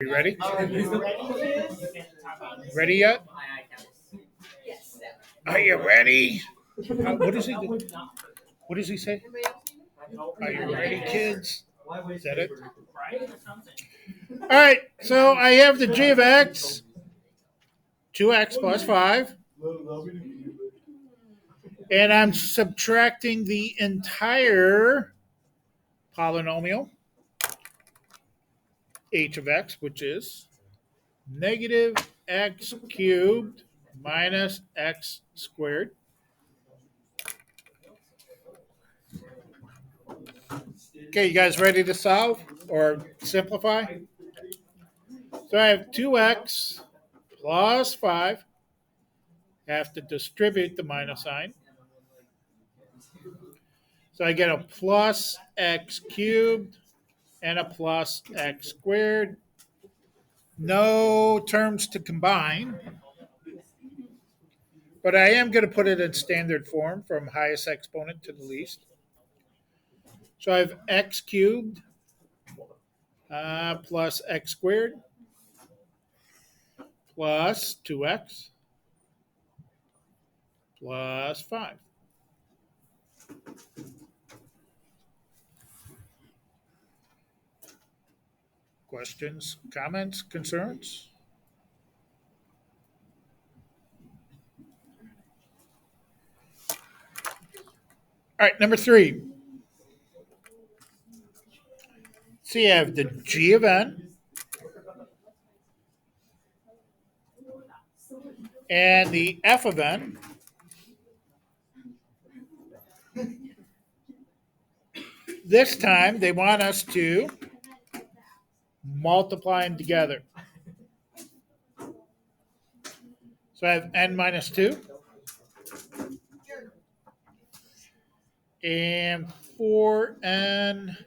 You ready? Ready yet? Are you ready? What does he do? What does he say? Are you ready, kids? Is that it? All right. So I have the g of x, 2x plus 5, and I'm subtracting the entire polynomial, h of x, which is negative x cubed minus x squared. Okay, you guys ready to solve or simplify? So I have 2x plus 5. Have to distribute the minus sign. So I get a plus x cubed and a plus x squared. No terms to combine, but I am going to put it in standard form from highest exponent to the least. So I have x cubed plus x squared plus 2x plus 5. Questions, comments, concerns? All right, number 3. So you have the g of n and the f of n. This time they want us to multiply them together. So I have n minus 2 and 4n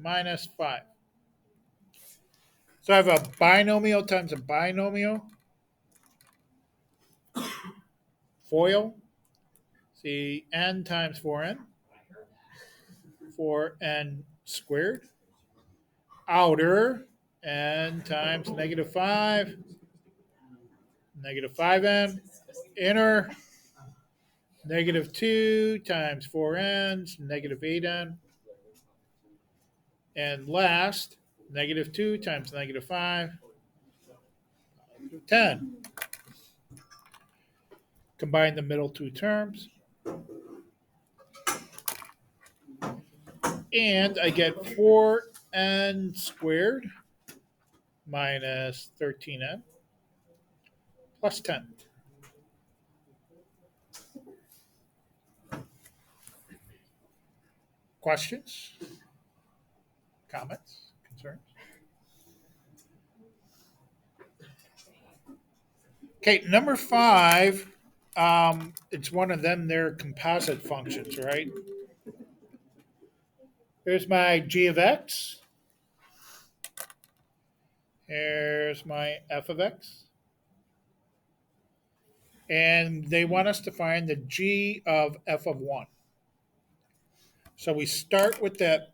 minus 5. So I have a binomial times a binomial. FOIL. See, n times 4n. 4n squared. Outer, n times negative 5. Negative 5n. Inner, negative 2 times 4n's, negative 8n. And last, negative 2 times negative 5, 10. Combine the middle two terms. And I get 4n squared minus 13n plus 10. Questions? Comments? Concerns? Okay, number 5, it's one of them, they're composite functions, right? Here's my g of x. Here's my f of x. And they want us to find the g of f of 1. So we start with that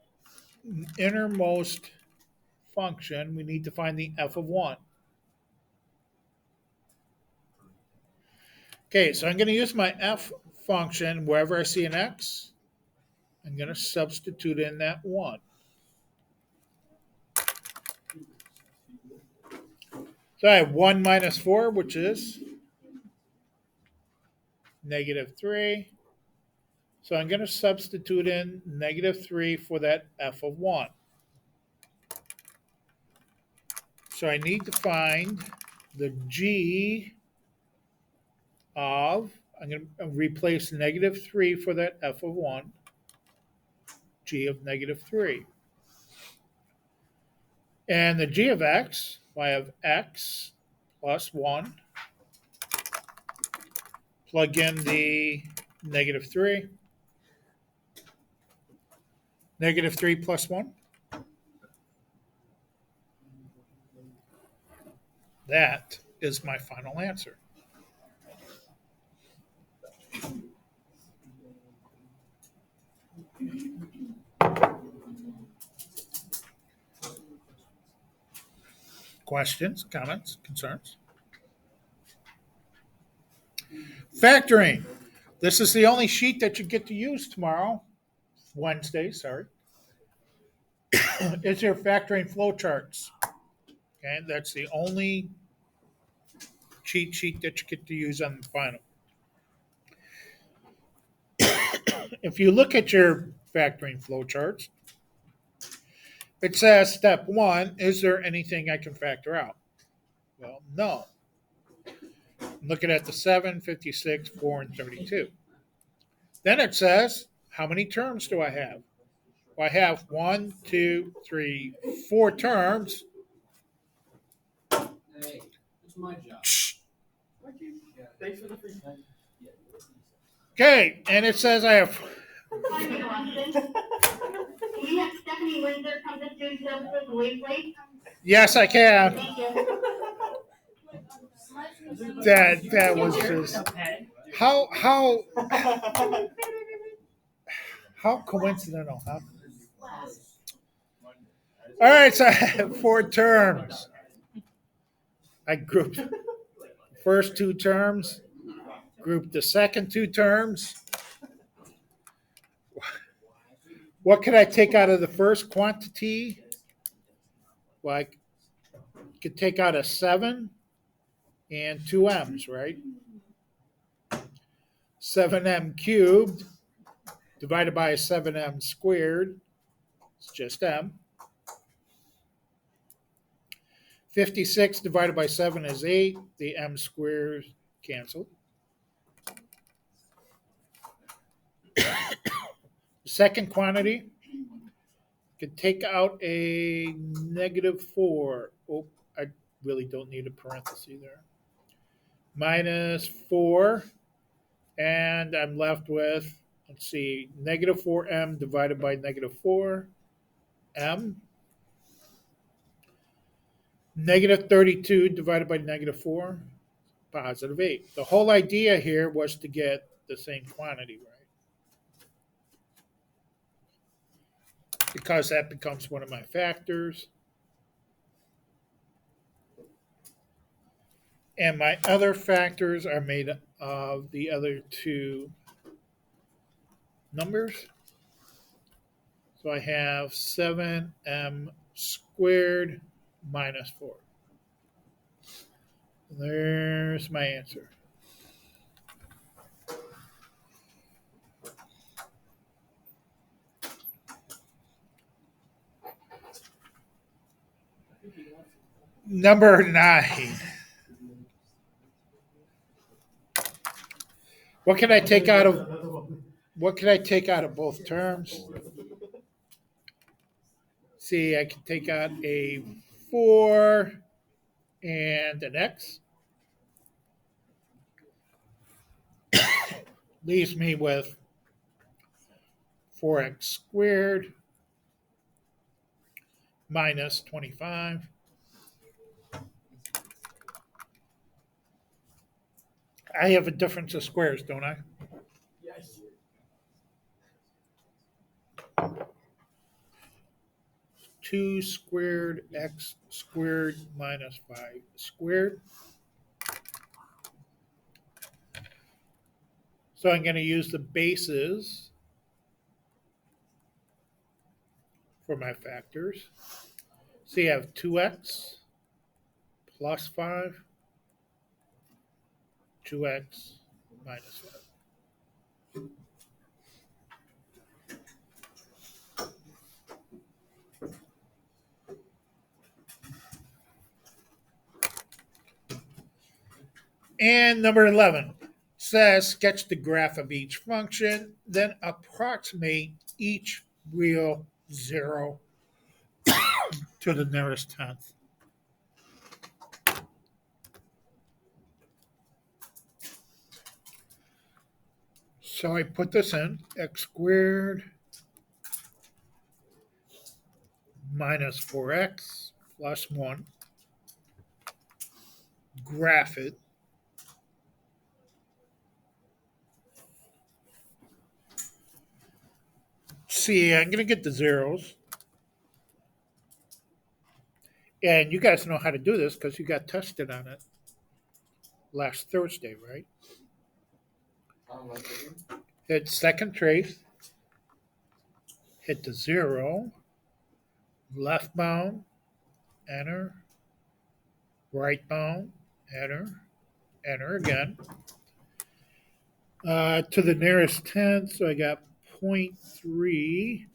innermost function. We need to find the f of 1. Okay, so I'm going to use my f function wherever I see an x. I'm going to substitute in that 1. So I have 1 minus 4, which is negative 3. So I'm going to substitute in negative 3 for that f of 1. So I need to find the g of, I'm going to replace negative 3 for that f of 1, g of negative 3. And the g of x, I have x plus 1. Plug in the negative 3. Negative 3 plus 1. That is my final answer. Questions, comments, concerns? Factoring. This is the only sheet that you get to use tomorrow, Wednesday, sorry. Is your factoring flowcharts. Okay, that's the only cheat sheet that you get to use on the final. If you look at your factoring flowcharts, it says step one, is there anything I can factor out? Well, no. I'm looking at the 7, 56, 4, and 32. Then it says, how many terms do I have? Well, I have 1, 2, 3, 4 terms. Hey, it's my job. Thanks for the free time. Okay, and it says I have. Yes, I can. That was just how coincidental, huh? All right, so I have 4 terms. I grouped the first 2 terms, grouped the second 2 terms. What could I take out of the first quantity? Well, I could take out a 7 and 2 m's, right? 7m cubed divided by a 7m squared, it's just m. 56 divided by 7 is 8. The m squared canceled. The second quantity could take out a -4. Oh, I really don't need a parenthesis there. -4. And I'm left with, let's see, -4m divided by -4m. -32 divided by -4, +8. The whole idea here was to get the same quantity, right? Because that becomes one of my factors. And my other factors are made of the other 2 numbers. So I have 7m squared minus 4. There's my answer. Number 9. What can I take out of both terms? See, I can take out a 4 and an x. Leaves me with 4x squared minus 25. I have a difference of squares, don't I? Yes. 2 squared x squared minus 5 squared. So I'm going to use the bases for my factors. So you have 2x plus 5, 2x minus 5. And number 11 says sketch the graph of each function, then approximate each real zero to the nearest tenth. So I put this in, x squared minus 4x plus 1. Graph it. See, I'm going to get the zeros. And you guys know how to do this because you got tested on it last Thursday, right? Hit second trace, hit the 0, left bound, enter, right bound, enter, enter again. To the nearest 10, so I got 0.3.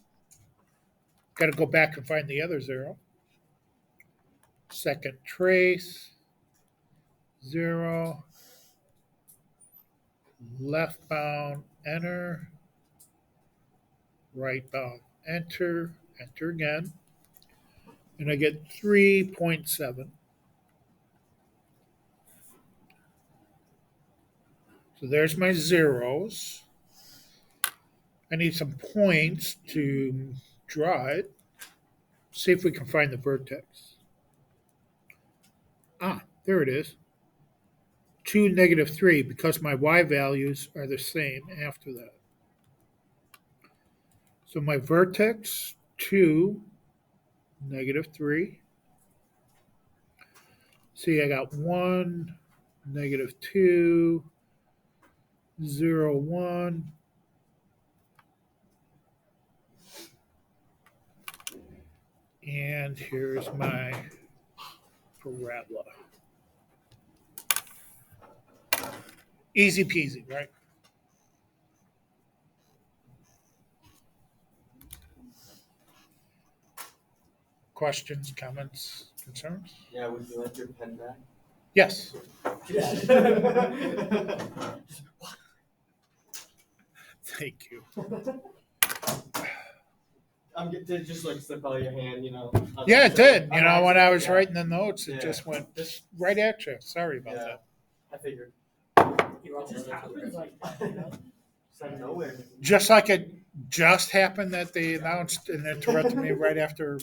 Got to go back and find the other 0. Second trace, 0, left bound, enter, right bound, enter, enter again, and I get 3.7. So there's my zeros. I need some points to draw it. See if we can find the vertex. There it is. 2, -3, because my y values are the same after that. So my vertex, 2, -3. See, I got 1, -2, 0, 1. And here's my parabola. Easy peasy, right? Questions, comments, concerns? Yeah, would you like your pen back? Yes. Thank you. Did it just like slip out of your hand, Yeah, it did. When I was Yeah. writing the notes, it Yeah. just went right at you. Sorry about Yeah. that. I figured. It just happens like that, It's like nowhere. Just like it just happened that they announced and interrupted me right after